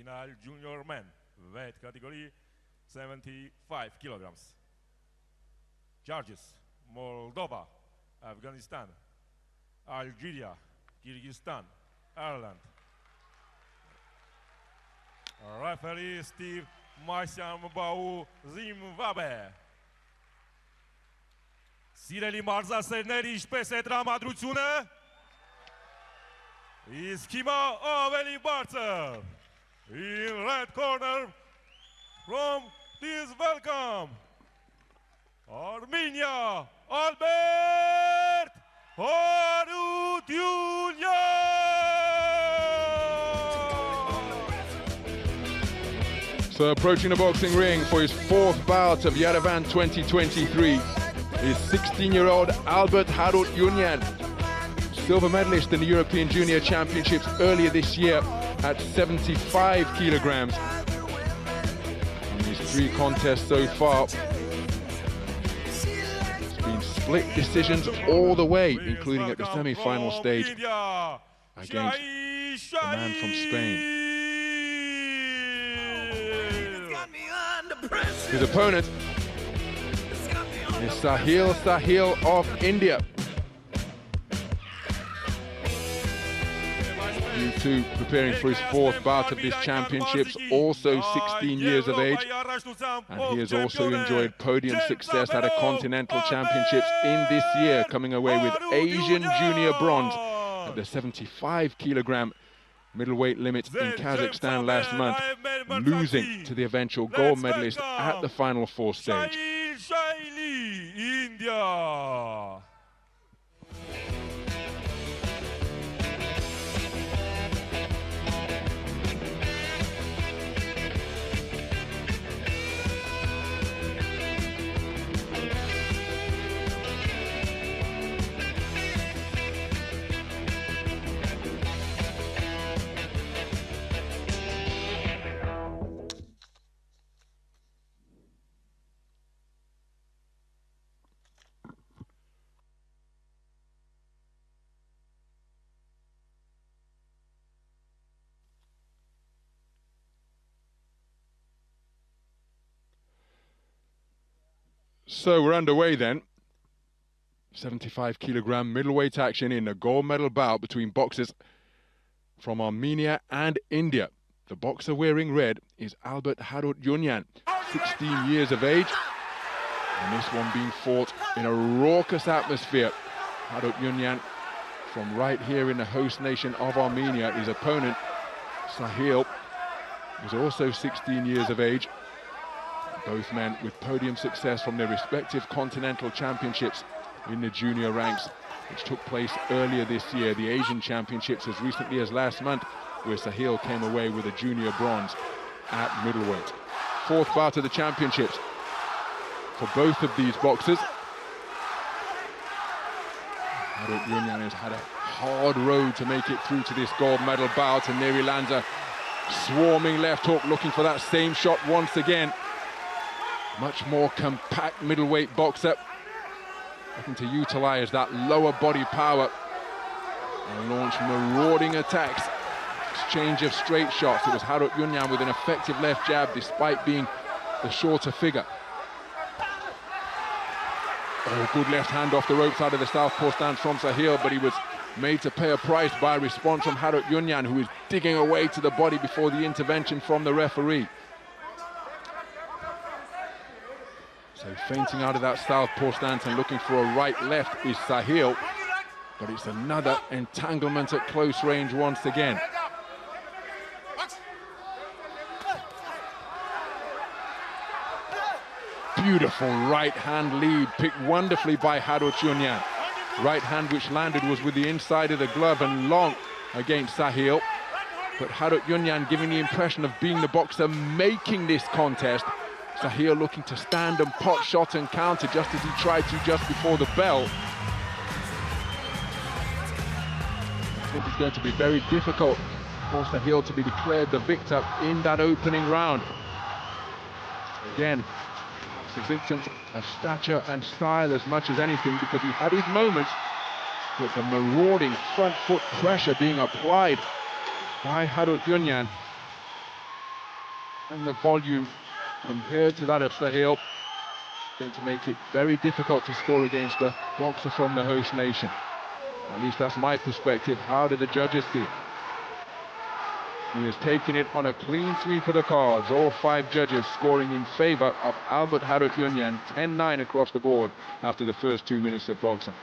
final junior men, weight category 75 kilograms. Judges: Moldova, Afghanistan, Algeria, Kyrgyzstan, Ireland. Referee Steve Masambau, Zimbabwe. Սիրելի մարզասերներ, ինչպես է տրամադրությունը, իսկ հիմա ավելի բարձր. In red corner, from this welcome, Armenia, Albert Harutyunyan! So approaching the boxing ring for his fourth bout of Yerevan 2023 is 16-year-old Albert Harutyunyan, silver medalist in the European Junior Championships earlier this year at 75 kilograms. In these 3 contests so far, it's been split decisions all the way, including at the semi-final stage against the man from Spain. His opponent is Sahil of India. Due to preparing for his 4th bout of this championships, also 16 years of age, and he has also enjoyed podium success at a continental championships in this year, coming away with Asian junior bronze at the 75 kilogram middleweight limit in Kazakhstan last month, losing to the eventual gold medalist at the final 4 stage. India. So we're underway then. 75 kilogram middleweight action in a gold medal bout between boxers from Armenia and India. The boxer wearing red is Albert Harutyunyan, 16 years of age, and this one being fought in a raucous atmosphere. Harutyunyan from right here in the host nation of Armenia. His opponent, Sahil, was also 16 years of age. Both men with podium success from their respective continental championships in the junior ranks, which took place earlier this year. The Asian Championships as recently as last month, where Sahil came away with a junior bronze at middleweight. 4th bout of the championships for both of these boxers. Harutyunyan has had a hard road to make it through to this gold medal bout, and there he lands a swarming left hook, looking for that same shot once again. Much more compact middleweight boxer, looking to utilize that lower body power and launch marauding attacks. Exchange of straight shots. It was Harutyunyan with an effective left jab despite being the shorter figure. Oh, good left hand off the ropes out of the southpaw stance from Sahil, but he was made to pay a price by a response from Harutyunyan, who is digging away to the body before the intervention from the referee. So feinting out of that southpaw stance and looking for a right-left is Sahil, but it's another entanglement at close range once again. Beautiful right hand lead picked wonderfully by Harutyunyan. Right hand which landed was with the inside of the glove and long against Sahil. But Harutyunyan giving the impression of being the boxer making this contest. Sahil looking to stand and pot shot and counter just as he tried to just before the bell. I think it's going to be very difficult for Sahil to be declared the victor in that opening round. Again, it's a victim of stature and style as much as anything, because he had his moments, but the marauding front foot pressure being applied by Harutyunyan and the volume compared to that of Sahil, going to make it very difficult to score against a boxer from the host nation. At least that's my perspective. How do the judges feel? He is taking it on a clean sweep of the cards. All 5 judges scoring in favor of Albert Harutyunyan, 10-9 across the board after the first 2 minutes of boxing.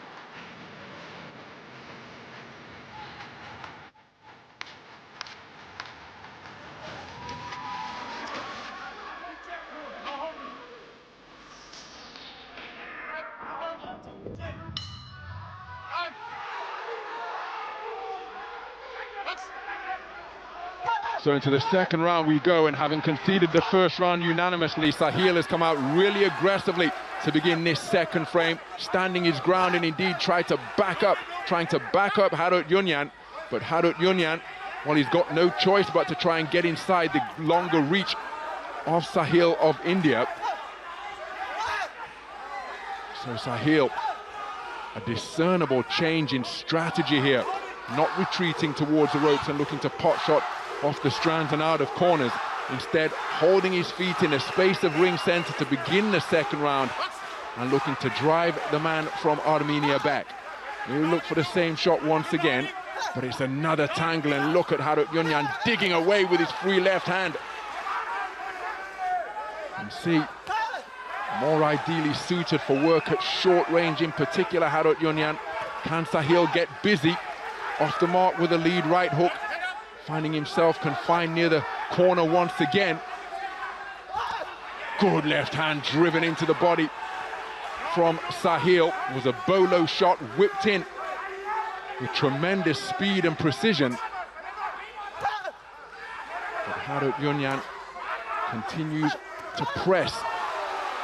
So into the second round we go, and having conceded the first round unanimously, Sahil has come out really aggressively to begin this second frame, standing his ground and indeed trying to back up Harutyunyan. But Harutyunyan, well, he's got no choice but to try and get inside the longer reach of Sahil of India. So Sahil, a discernible change in strategy here, not retreating towards the ropes and looking to pot shot off the strands and out of corners, instead holding his feet in a space of ring center to begin the second round and looking to drive the man from Armenia back. He'll look for the same shot once again, but it's another tangle, and look at Harutyunyan digging away with his free left hand. And see, more ideally suited for work at short range, in particular Harutyunyan. Can Sahil get busy off the mark with a lead right hook, finding himself confined near the corner once again. Good left hand driven into the body from Sahil. It was a bolo shot whipped in with tremendous speed and precision. But Harutyunyan continues to press.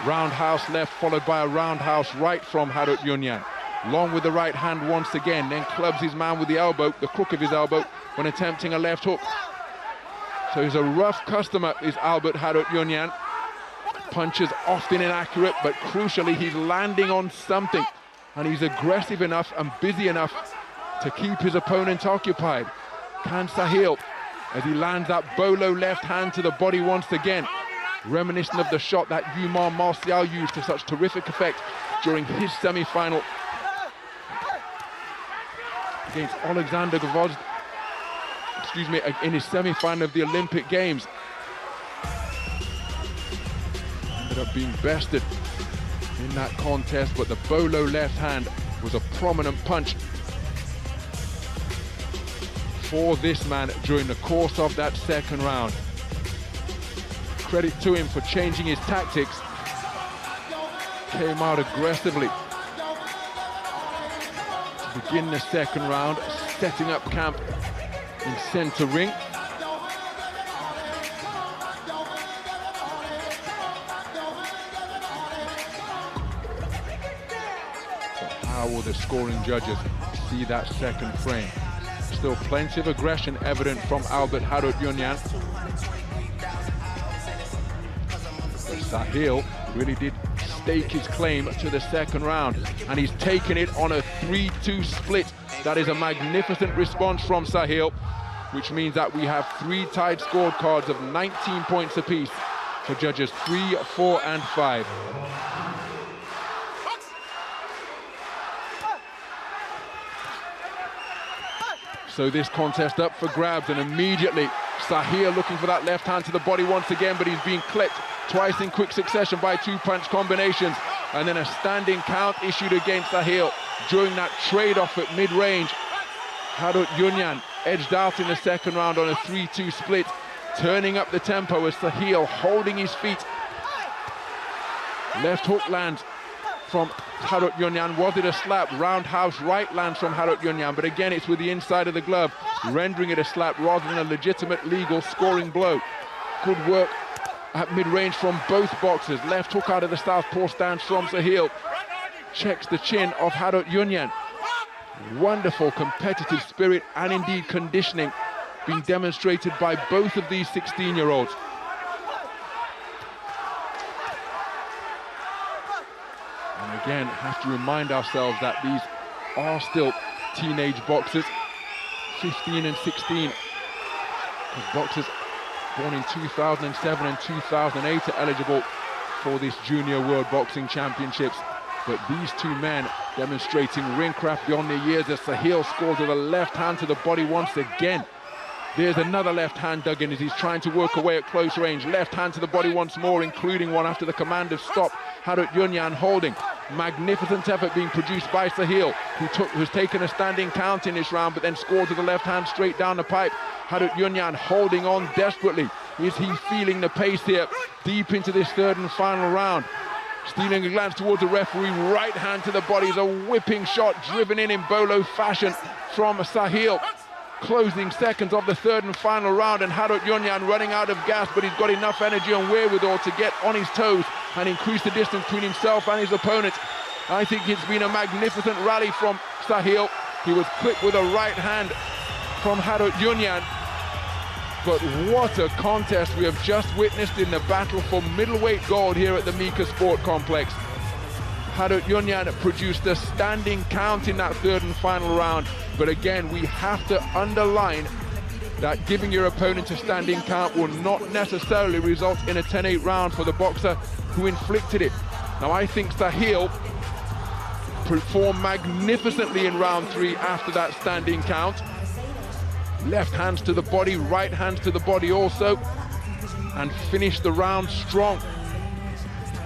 Roundhouse left followed by a roundhouse right from Harutyunyan. Long with the right hand once again, then clubs his man with the elbow, the crook of his elbow, when attempting a left hook. So he's a rough customer, is Albert Harutyunyan. Punches often inaccurate, but crucially he's landing on something, and he's aggressive enough and busy enough to keep his opponent occupied. Can Sahil, as he lands that bolo left hand to the body once again, reminiscent of the shot that Kumar used to such terrific effect during his semi-final against Alexander Gvozd, in his semi-final of the Olympic Games. Ended up being bested in that contest, but the bolo left hand was a prominent punch for this man during the course of that second round. Credit to him for changing his tactics. Came out aggressively to begin the second round, setting up camp in center ring. So how will the scoring judges see that second frame? Still plenty of aggression evident from Albert Harutyunyan. But Sahil really did stake his claim to the second round, and he's taken it on a 3-2 split. That is a magnificent response from Sahil, which means that we have 3 tied scorecards of 19 points apiece for judges 3, 4, and 5. So this contest up for grabs, and immediately Sahil looking for that left hand to the body once again, but he's being clipped twice in quick succession by 2-punch combinations, and then a standing count issued against Sahil during that trade-off at mid-range. Harutyunyan edged out in the second round on a 3-2 split, turning up the tempo as Sahil holding his feet. Left hook lands from Harutyunyan. Was it a slap? Roundhouse right lands from Harutyunyan, but again it's with the inside of the glove, rendering it a slap rather than a legitimate legal scoring blow. Good work at mid-range from both boxers. Left hook out of the southpaw stance from Sahil. Checks the chin of Harutyunyan. Wonderful competitive spirit and indeed conditioning being demonstrated by both of these 16-year-olds. And again, have to remind ourselves that these are still teenage boxers, 15 and 16. Because boxers born in 2007 and 2008, are eligible for this Junior World Boxing Championships. But these two men demonstrating ring craft beyond their years as Sahil scores with a left hand to the body once again. There's another left hand dug in as he's trying to work away at close range. Left hand to the body once more, including one after the command of stop. Harutyunyan holding. Magnificent effort being produced by Sahil, who's taken a standing count in this round, but then scored with the left hand straight down the pipe. Harutyunyan holding on desperately. Is he feeling the pace here deep into this third and final round? Stealing a glance towards the referee, right hand to the body is a whipping shot driven in bolo fashion from Sahil. Closing seconds of the third and final round, and Harutyunyan running out of gas, but he's got enough energy and wherewithal to get on his toes and increase the distance between himself and his opponent. I think it's been a magnificent rally from Sahil. He was clipped with a right hand from Harutyunyan. But what a contest we have just witnessed in the battle for middleweight gold here at the Mika Sport Complex. Harutyunyan produced a standing count in that third and final round. But again, we have to underline that giving your opponent a standing count will not necessarily result in a 10-8 round for the boxer who inflicted it. Now, I think Sahil performed magnificently in round 3 after that standing count. Left hands to the body, right hands to the body also, and finished the round strong.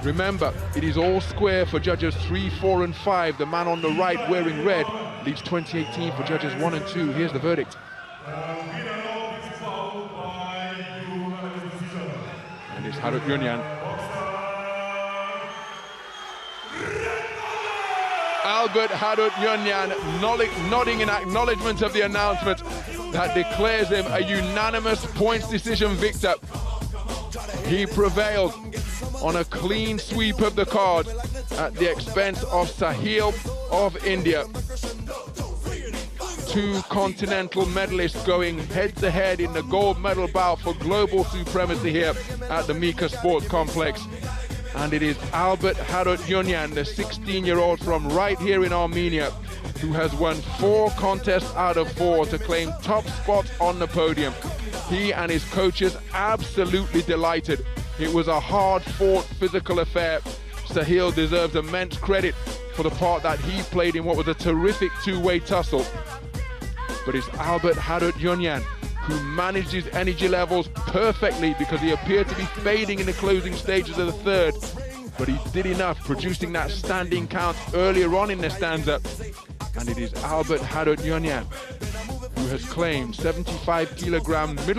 Remember, it is all square for judges 3, 4 and 5. The man on the right wearing red leads 2018 for judges 1 and 2. Here's the verdict. And it's Harutyunyan. Albert Harutyunyan nodding in acknowledgement of the announcement that declares him a unanimous points decision victor. He prevailed on a clean sweep of the card at the expense of Sahil of India. 2 continental medalists going head-to-head in the gold medal bout for global supremacy here at the Mika Sport Complex. And it is Albert Harutyunyan, the 16-year-old from right here in Armenia, who has won 4 contests out of 4 to claim top spot on the podium. He and his coaches absolutely delighted. It was a hard-fought physical affair. Sahil deserves immense credit for the part that he played in what was a terrific 2-way tussle. But it's Albert Harutyunyan who managed his energy levels perfectly, because he appeared to be fading in the closing stages of the third. But he did enough, producing that standing count earlier on in the stanza. And it is Albert Harutyunyan who has claimed 75 kilogram middle